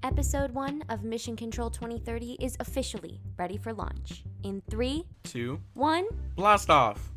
Episode 1 of Mission Control 2030 is officially ready for launch. In 3, 2, 1... blast off!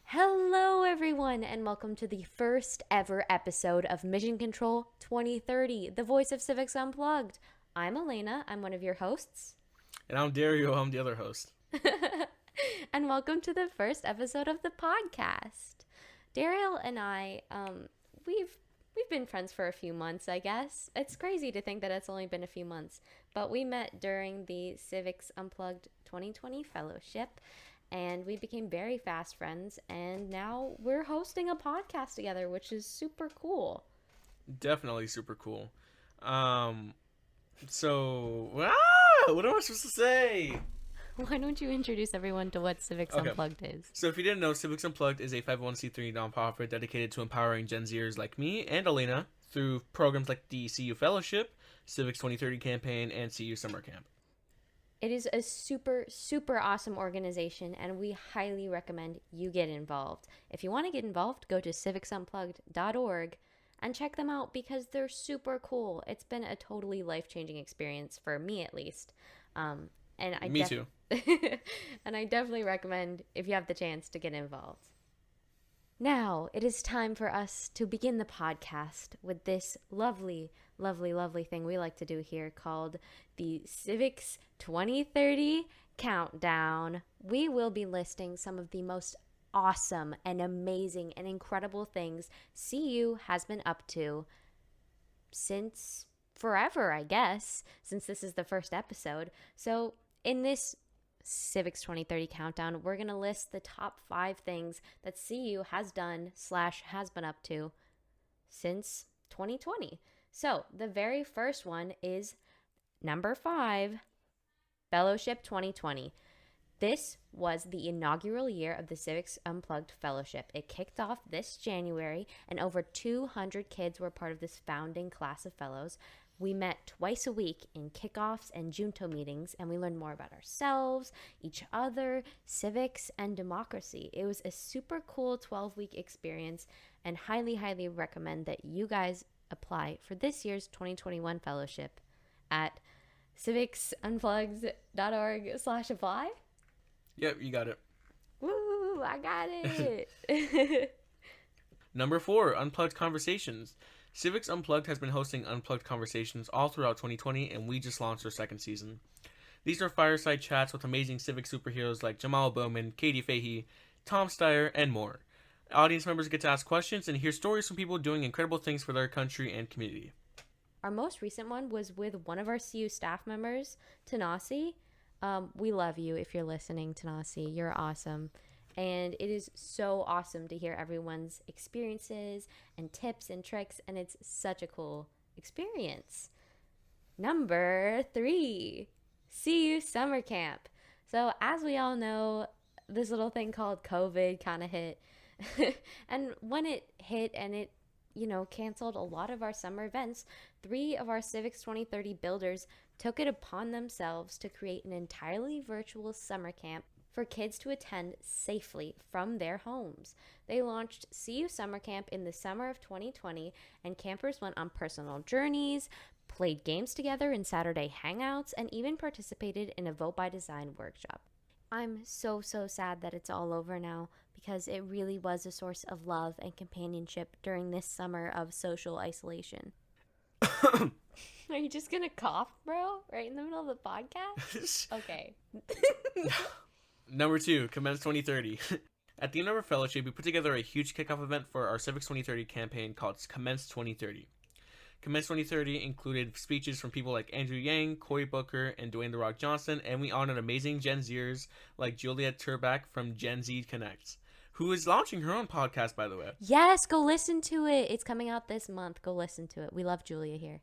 Hello everyone, and welcome to the first ever episode of Mission Control 2030, the voice of Civics Unplugged. I'm Elena, I'm one of your hosts. And I'm Dario, I'm the other host. And welcome to the first episode of the podcast. Dario and I, we've been friends for a few months, I guess. It's crazy to think that it's only been a few months, but we met during the Civics Unplugged 2020 Fellowship, and we became very fast friends, and now we're hosting a podcast together, which is super cool. Definitely super cool. What am I supposed to say? Why don't you introduce everyone to what Civics Unplugged is? So if you didn't know, Civics Unplugged is a 501c3 nonprofit dedicated to empowering Gen Zers like me and Elena through programs like the CU Fellowship, Civics 2030 campaign, and CU Summer Camp. It is a super, super awesome organization, and we highly recommend you get involved. If you want to get involved, go to civicsunplugged.org and check them out because they're super cool. It's been a totally life-changing experience for me, at least. Me too. And I definitely recommend, if you have the chance, to get involved. Now, it is time for us to begin the podcast with this lovely, lovely, lovely thing we like to do here called the Civics 2030 Countdown. We will be listing some of the most awesome and amazing and incredible things CU has been up to since forever, I guess, since this is the first episode. So in this Civics 2030 Countdown, we're going to list the top 5 things that CU has done / has been up to since 2020. So the very first one is number 5, Fellowship 2020. This was the inaugural year of the Civics Unplugged Fellowship. It kicked off this January, and over 200 kids were part of this founding class of fellows. We met twice a week in kickoffs and Junto meetings, and we learned more about ourselves, each other, civics, and democracy. It was a super cool 12-week experience, and highly, highly recommend that you guys apply for this year's 2021 fellowship at civicsunplugged.org/apply. Yep, you got it. Woo, I got it. Number 4, Unplugged Conversations. Civics Unplugged has been hosting Unplugged Conversations all throughout 2020, and we just launched our second season. These are fireside chats with amazing civic superheroes like Jamal Bowman, Katie Fahey, Tom Steyer, and more. Audience members get to ask questions and hear stories from people doing incredible things for their country and community. Our most recent one was with one of our CU staff members, Tanasi. We love you if you're listening, Tanasi. You're awesome. And it is so awesome to hear everyone's experiences and tips and tricks, and it's such a cool experience. Number 3, CU Summer Camp. So as we all know, this little thing called COVID kind of hit. And when it hit and it, canceled a lot of our summer events, 3 of our Civics 2030 builders took it upon themselves to create an entirely virtual summer camp for kids to attend safely from their homes. They launched CU Summer Camp in the summer of 2020, and campers went on personal journeys, played games together in Saturday hangouts, and even participated in a Vote by Design workshop. I'm so sad that it's all over now, because it really was a source of love and companionship during this summer of social isolation. Are you just gonna cough, bro? Right in the middle of the podcast? Okay. Number 2, Commence 2030. At the end of our fellowship, we put together a huge kickoff event for our Civics 2030 campaign called Commence 2030. Commence 2030 included speeches from people like Andrew Yang, Cory Booker, and Dwayne "The Rock" Johnson, and we honored amazing Gen Zers like Juliet Turbach from Gen Z Connects, who is launching her own podcast, by the way. Yes, go listen to it. It's coming out this month. Go listen to it. We love Julia here.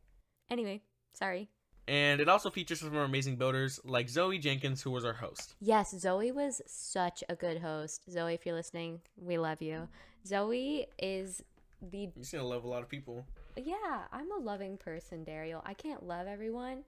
Anyway, sorry. And it also features some of our amazing builders like Zoe Jenkins, who was our host. Yes, Zoe was such a good host. Zoe, if you're listening, we love you. Zoe is the... You're going to love a lot of people. Yeah, I'm a loving person, Daryl. I can't love everyone.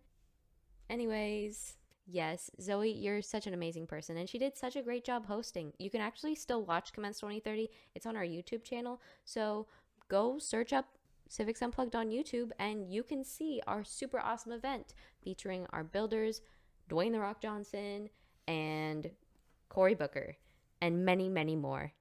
Anyways, yes, Zoe, you're such an amazing person, and she did such a great job hosting. You can actually still watch Commence 2030. It's on our YouTube channel, so go search up Civics Unplugged on YouTube, and you can see our super awesome event featuring our builders, Dwayne The Rock Johnson, and Cory Booker, and many, many more.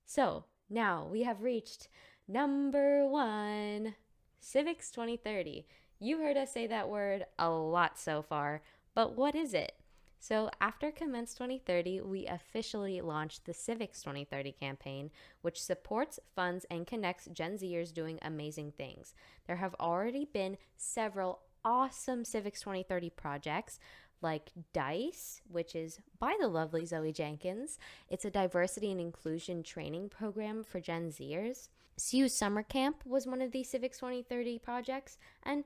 So now we have reached number 1, Civics 2030. You heard us say that word a lot so far, but what is it? So after Commence 2030, we officially launched the Civics 2030 campaign, which supports, funds, and connects Gen Zers doing amazing things. There have already been several awesome Civics 2030 projects, like DICE, which is by the lovely Zoe Jenkins. It's a diversity and inclusion training program for Gen Zers. CU Summer Camp was one of these Civics 2030 projects, and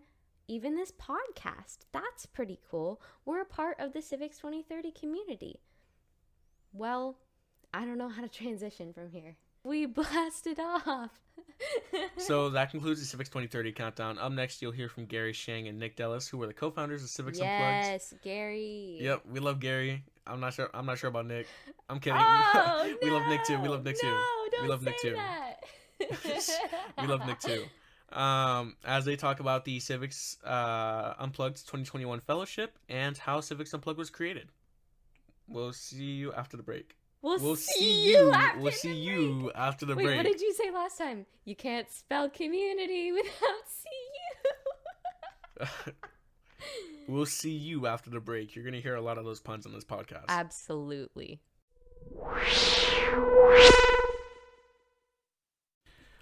even this podcast, that's pretty cool. We're a part of the Civics 2030 community. Well, I don't know how to transition from here. We blasted off. So that concludes the Civics 2030 countdown. Up next, you'll hear from Gary, Sheng, and Nick Delis, who are the co-founders of Civics Unplugged. Yes, Gary. Yep, we love Gary. I'm not sure about Nick. I'm kidding. Oh, we love Nick too. We love Nick too. Don't we love say Nick too. That. We love Nick too. As they talk about the Civics Unplugged 2021 Fellowship and how Civics Unplugged was created. We'll see you after the break. We'll see you after We'll see you after the Wait, break. what did you say last time? You can't spell community without CU. We'll see you after the break. You're going to hear a lot of those puns on this podcast. Absolutely.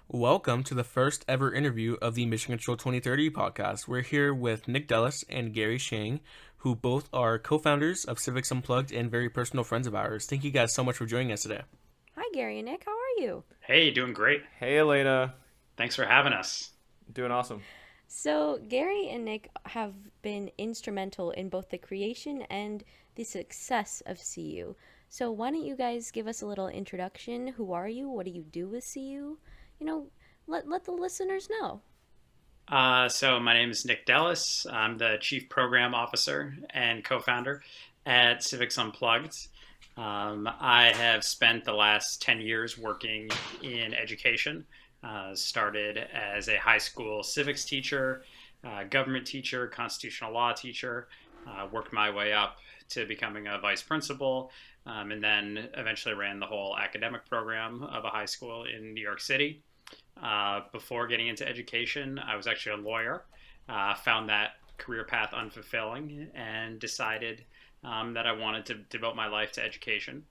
Welcome to the first ever interview of the Mission Control 2030 podcast. We're here with Nick Delis and Gary Sheng, who both are co-founders of Civics Unplugged and very personal friends of ours. Thank you guys so much for joining us today. Hi, Gary and Nick. How are you? Hey, doing great. Hey, Elena. Thanks for having us. Doing awesome. So, Gary and Nick have been instrumental in both the creation and the success of CU. So, why don't you guys give us a little introduction? Who are you? What do you do with CU? You know, let the listeners know. So my name is Nick Delis. I'm the Chief Program Officer and co-founder at Civics Unplugged. I have spent the last 10 years working in education. Started as a high school civics teacher, government teacher, constitutional law teacher, worked my way up to becoming a vice principal, and then eventually ran the whole academic program of a high school in New York City. Before getting into education, I was actually a lawyer, found that career path unfulfilling, and decided that I wanted to devote my life to education.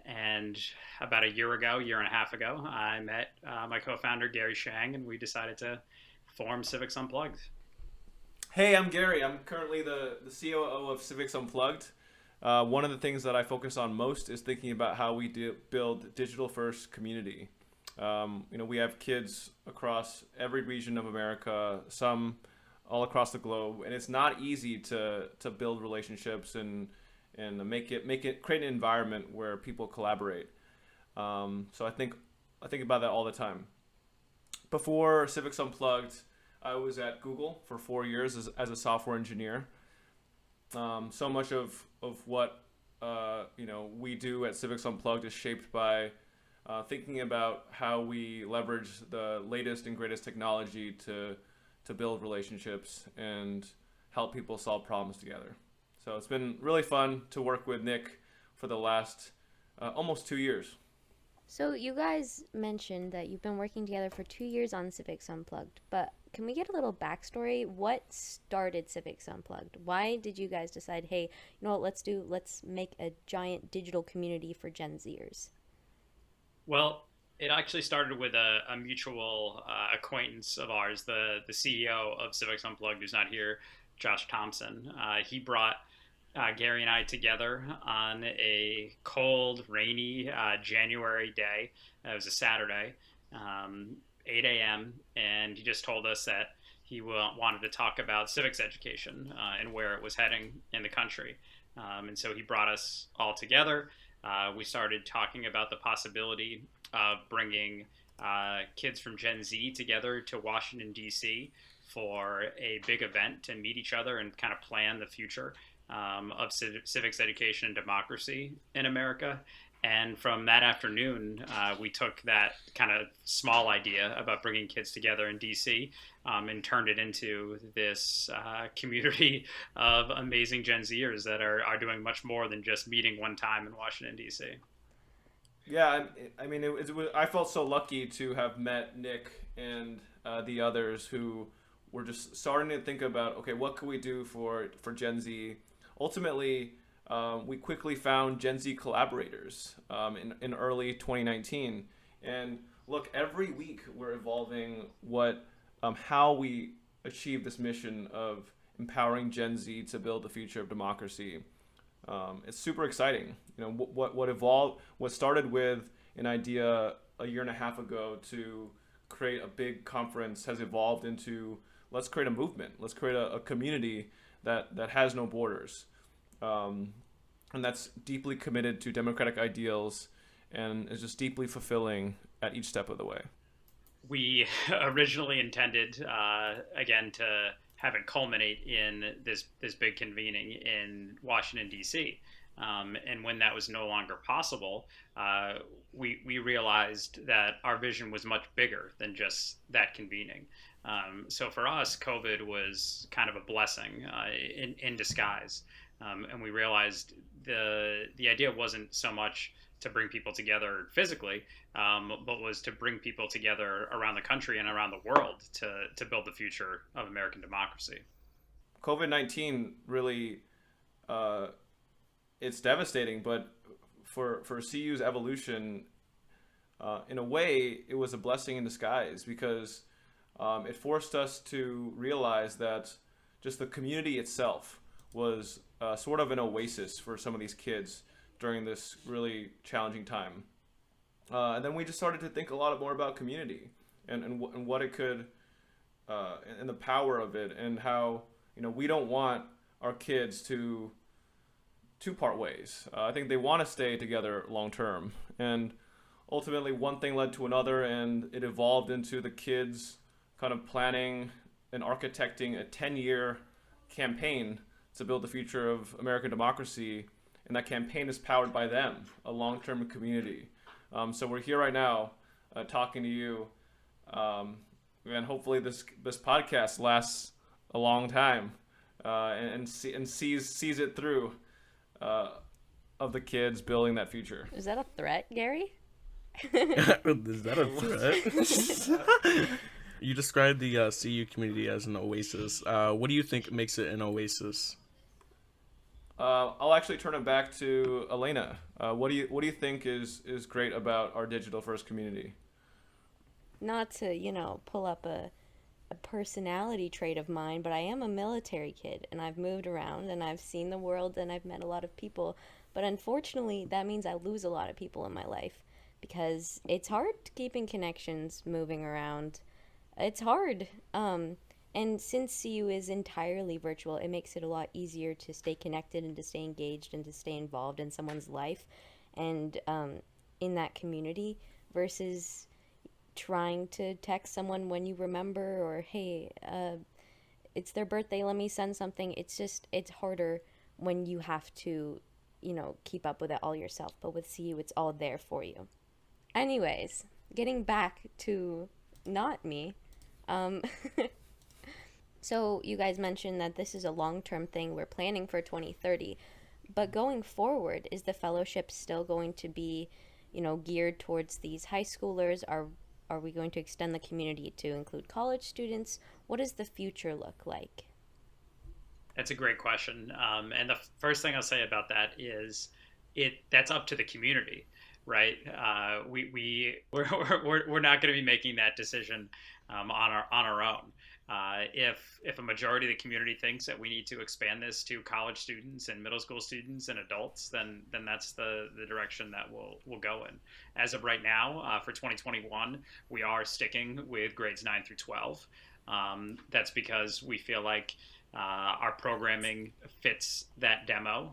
And about a year and a half ago, I met my co-founder, Gary Sheng, and we decided to form Civics Unplugged. Hey, I'm Gary. I'm currently the COO of Civics Unplugged. One of the things that I focus on most is thinking about how we build digital-first community. We have kids across every region of America, some all across the globe, and it's not easy to build relationships and create an environment where people collaborate. So I think about that all the time. Before Civics Unplugged, I was at Google for 4 years as a software engineer. So much of what we do at Civics Unplugged is shaped by thinking about how we leverage the latest and greatest technology to build relationships and help people solve problems together. So it's been really fun to work with Nick for the last almost 2 years. So you guys mentioned that you've been working together for 2 years on Civics Unplugged, but can we get a little backstory? What started Civics Unplugged? Why did you guys decide, hey, you know what, let's make a giant digital community for Gen Zers? Well, it actually started with a mutual acquaintance of ours, the CEO of Civics Unplugged, who's not here, Josh Thompson. He brought Gary and I together on a cold, rainy January day. It was a Saturday, 8 a.m., and he just told us that he wanted to talk about civics education and where it was heading in the country. And so he brought us all together. We started talking about the possibility of bringing kids from Gen Z together to Washington, D.C. for a big event to meet each other and kind of plan the future of civics education and democracy in America. And from that afternoon, we took that kind of small idea about bringing kids together in DC and turned it into this community of amazing Gen Zers that are doing much more than just meeting one time in Washington, DC. Yeah, I mean, I felt so lucky to have met Nick and the others who were just starting to think about, okay, what can we do for Gen Z? Ultimately, we quickly found Gen Z collaborators in early 2019. And look, every week we're evolving how we achieve this mission of empowering Gen Z to build the future of democracy. It's super exciting. You know, what started with an idea a year and a half ago to create a big conference has evolved into, let's create a movement. Let's create a community that has no borders. And that's deeply committed to democratic ideals and is just deeply fulfilling at each step of the way. We originally intended, again, to have it culminate in this big convening in Washington, D.C. And when that was no longer possible, we realized that our vision was much bigger than just that convening. So for us, COVID was kind of a blessing in disguise. And we realized the idea wasn't so much to bring people together physically, but was to bring people together around the country and around the world to build the future of American democracy. COVID-19 really, it's devastating, but for CU's evolution, in a way, it was a blessing in disguise because it forced us to realize that just the community itself was sort of an oasis for some of these kids during this really challenging time. And then we just started to think a lot more about community and what it could, and the power of it, and how, you know, we don't want our kids to part ways. I think they want to stay together long term. And ultimately one thing led to another, and it evolved into the kids kind of planning and architecting a 10-year campaign to build the future of American democracy. And that campaign is powered by them, a long-term community. So we're here right now talking to you. And hopefully this podcast lasts a long time and sees it through of the kids building that future. Is that a threat, Gary? Is that a threat? You described the CU community as an oasis. What do you think makes it an oasis? I'll actually turn it back to Elena. What do you think is great about our digital first community? Not to, pull up a personality trait of mine, but I am a military kid, and I've moved around, and I've seen the world, and I've met a lot of people. But unfortunately, that means I lose a lot of people in my life because it's hard keeping connections moving around. It's hard. And since CU is entirely virtual, it makes it a lot easier to stay connected and to stay engaged and to stay involved in someone's life and in that community versus trying to text someone when you remember or, hey, it's their birthday, let me send something. It's harder when you have to, keep up with it all yourself. But with CU, it's all there for you. Anyways, getting back to not me. So you guys mentioned that this is a long-term thing. We're planning for 2030. But going forward, is the fellowship still going to be, geared towards these high schoolers? Are we going to extend the community to include college students? What does the future look like? That's a great question. And the first thing I'll say about that is that's up to the community, right? We're not going to be making that decision on our own. If a majority of the community thinks that we need to expand this to college students and middle school students and adults, then that's the direction that we'll go in. As of right now, for 2021, we are sticking with grades 9 through 12. That's because we feel like our programming fits that demo,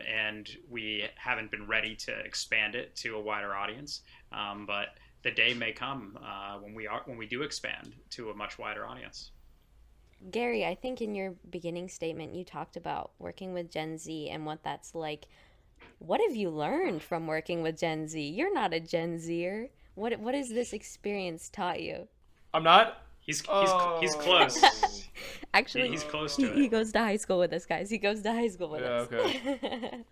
and we haven't been ready to expand it to a wider audience. But the day may come when we do expand to a much wider audience. Gary, I think in your beginning statement you talked about working with Gen Z and what that's like. What have you learned from working with Gen Z? You're not a Gen Zer. What has this experience taught you? I'm not. He's close. Actually, He's close he, to he it. goes to high school with us, guys. He goes to high school with Yeah, us. okay.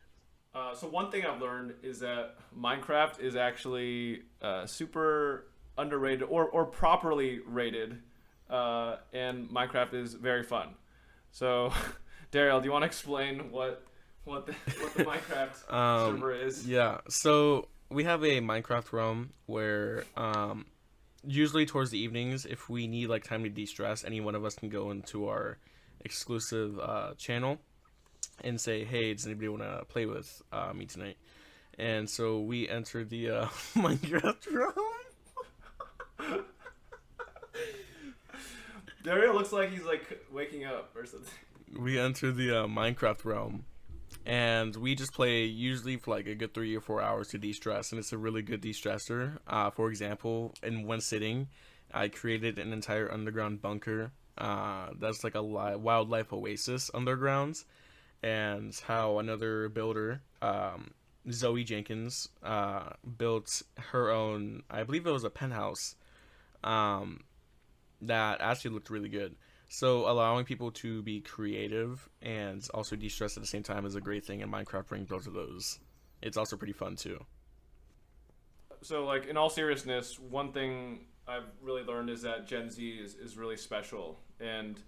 So one thing I've learned is that Minecraft is actually super underrated or properly rated, and Minecraft is very fun. So, Daryl, do you want to explain what the Minecraft server is? Yeah, so we have a Minecraft realm where usually towards the evenings, if we need like time to de-stress, any one of us can go into our exclusive channel and say, hey, does anybody want to play with me tonight? And so we enter the Minecraft realm. Daryl looks like he's like waking up or something. We enter the Minecraft realm, and we just play usually for like a good 3 or 4 hours to de-stress, and it's a really good de-stressor. For example, in one sitting, I created an entire underground bunker. That's like a wildlife oasis underground, and how another builder, Zoe Jenkins, built her own. I believe it was a penthouse. That actually looked really good. So allowing people to be creative and also de-stress at the same time is a great thing, and Minecraft brings both of those. It's also pretty fun too. So, like, in all seriousness, one thing I've really learned is that Gen Z is really special and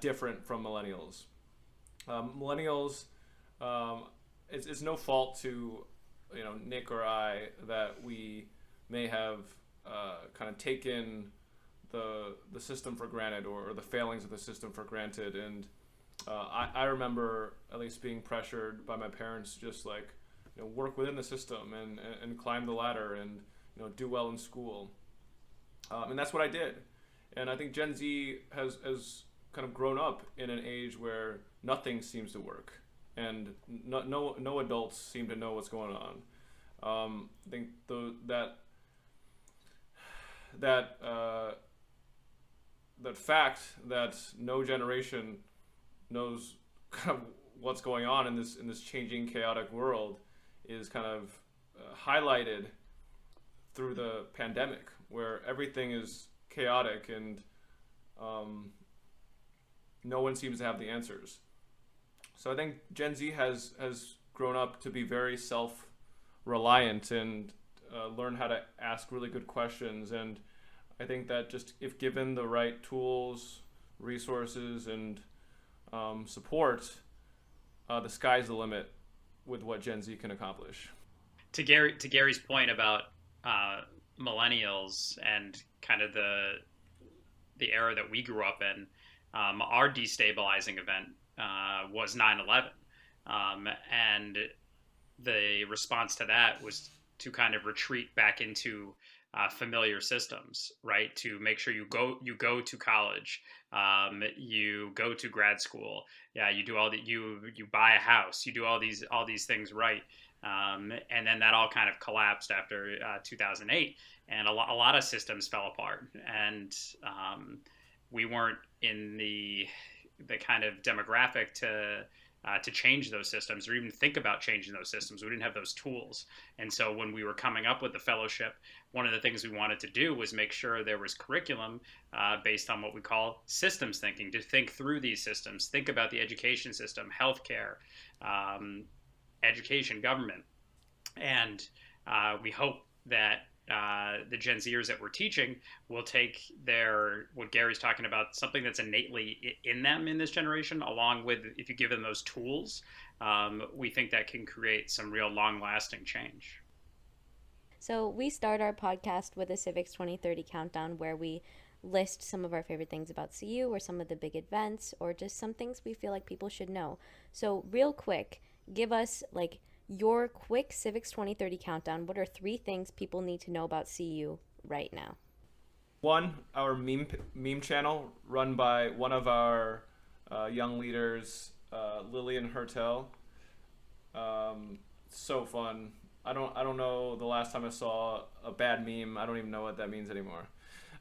different from millennials. Millennials, it's no fault to, Nick or I, that we may have kind of taken the system for granted, or the failings of the system for granted. And I remember at least being pressured by my parents, just like, work within the system and climb the ladder and do well in school. And that's what I did. And I think Gen Z has kind of grown up in an age where nothing seems to work, and no adults seem to know what's going on. I think that fact that no generation knows kind of what's going on in this changing, chaotic world is kind of highlighted through the pandemic, where everything is chaotic and no one seems to have the answers. So I think Gen Z has grown up to be very self-reliant and learn how to ask really good questions. And I think that just if given the right tools, resources, and support, the sky's the limit with what Gen Z can accomplish. To Gary's point about millennials and kind of the era that we grew up in, our destabilizing event was 9/11, and the response to that was to kind of retreat back into familiar systems, right? To make sure you go to college, you go to grad school, you do you buy a house, you do all these things right, and then that all kind of collapsed after 2008, and a lot of systems fell apart, and we weren't in the kind of demographic to change those systems or even think about changing those systems. We didn't have those tools. And so when we were coming up with the fellowship, one of the things we wanted to do was make sure there was curriculum based on what we call systems thinking, to think through these systems, think about the education system, healthcare, education, government. And we hope that the Gen Zers that we're teaching will take what Gary's talking about, something that's innately in them in this generation, along with, if you give them those tools, we think that can create some real long-lasting change. So we start our podcast with a Civics 2030 countdown, where we list some of our favorite things about CU, or some of the big events, or just some things we feel like people should know. So real quick, give us like your quick Civics 2030 countdown. What are 3 things people need to know about CU right now? 1, our meme channel run by one of our young leaders, Lillian Hertel. So fun. I don't know the last time I saw a bad meme. I don't even know what that means anymore.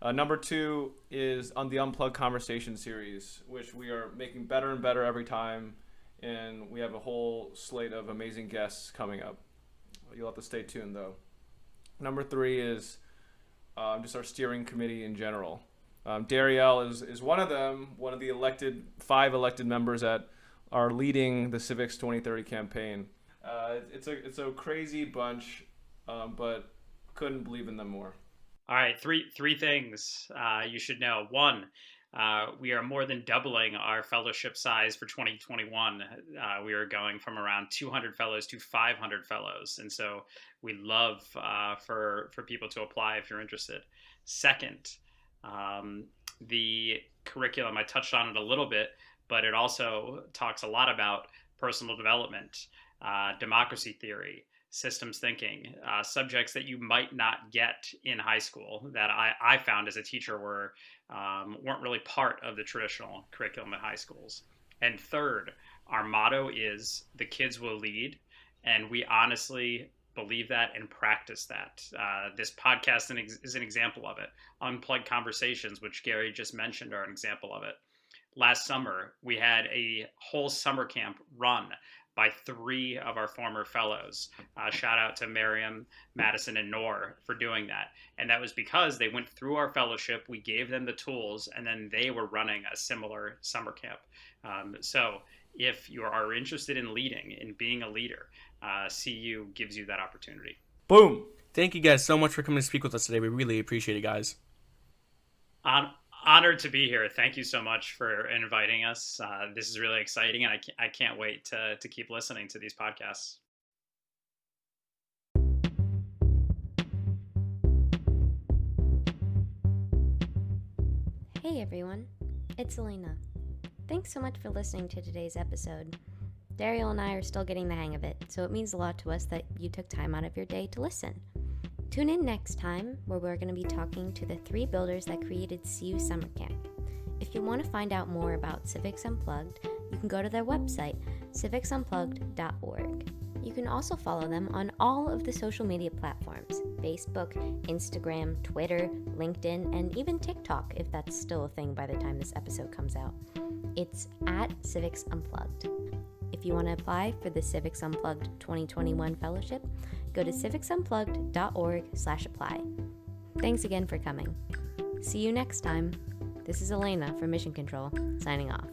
Number 2 is on the Unplugged Conversation series, which we are making better and better every time. and we have a whole slate of amazing guests coming up. You'll have to stay tuned, though. Number 3 is just our steering committee in general. Darielle is one of them, one of the 5 elected members that are leading the Civics 2030 campaign. It's a crazy bunch, but couldn't believe in them more. All right, three things you should know. One, we are more than doubling our fellowship size for 2021. We are going from around 200 fellows to 500 fellows, and so we'd love for people to apply if you're interested. Second, the curriculum, I touched on it a little bit, but it also talks a lot about personal development, democracy theory, systems thinking, subjects that you might not get in high school that I found as a teacher weren't really part of the traditional curriculum at high schools. And third, our motto is the kids will lead, and we honestly believe that and practice that. This podcast is an example of it. Unplugged Conversations, which Gary just mentioned, are an example of it. Last summer, we had a whole summer camp run by 3 of our former fellows. Shout out to Miriam, Madison, and Noor for doing that. And that was because they went through our fellowship, we gave them the tools, and then they were running a similar summer camp. So if you are interested in leading, in being a leader, CU gives you that opportunity. Boom. Thank you guys so much for coming to speak with us today. We really appreciate it, guys. Honored to be here. Thank you so much for inviting us. This is really exciting, and I can't wait to keep listening to these podcasts. Hey everyone, it's Elena. Thanks so much for listening to today's episode. Daryl and I are still getting the hang of it, so it means a lot to us that you took time out of your day to listen. Tune in next time, where we're going to be talking to the 3 builders that created CU Summer Camp. If you want to find out more about Civics Unplugged, you can go to their website, civicsunplugged.org. You can also follow them on all of the social media platforms: Facebook, Instagram, Twitter, LinkedIn, and even TikTok, if that's still a thing by the time this episode comes out. It's at Civics Unplugged. If you want to apply for the Civics Unplugged 2021 Fellowship, go to civicsunplugged.org/apply. Thanks again for coming. See you next time. This is Elena from Mission Control, signing off.